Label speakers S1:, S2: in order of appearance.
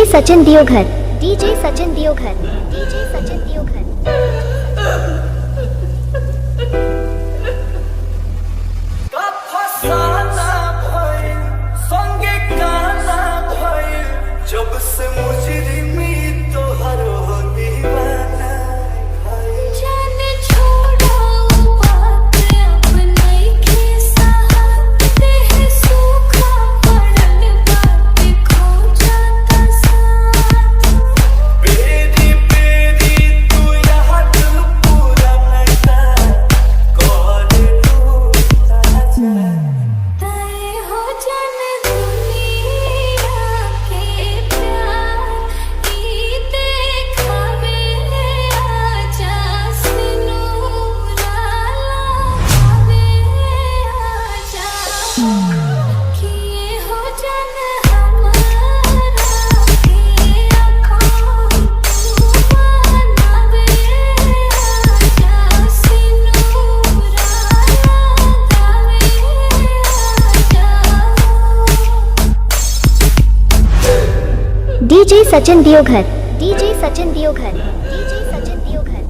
S1: DJ Sachin Deoghar, DJ Sachin Deoghar, DJ Sachin Deoghar.
S2: जब से मुजरिमी तो हर हो दीवाना
S3: जाने छोड़ो बात अब नहीं के सहाते हैं सूखा पड़न बात खो जाता साथ
S2: बेरी बेरी तू याद पूरा नशा कर लूटा जा
S3: तय हो जाने दुनिया के प्यार ही देखावे आजा सिनुरा लावे आजा किए हो जाने हमारा के आँखों बनावे आजा सिनुरा लावे आजा।
S1: DJ Sachin Deoghar, DJ Sachin Deoghar, DJ Sachin दियोघर।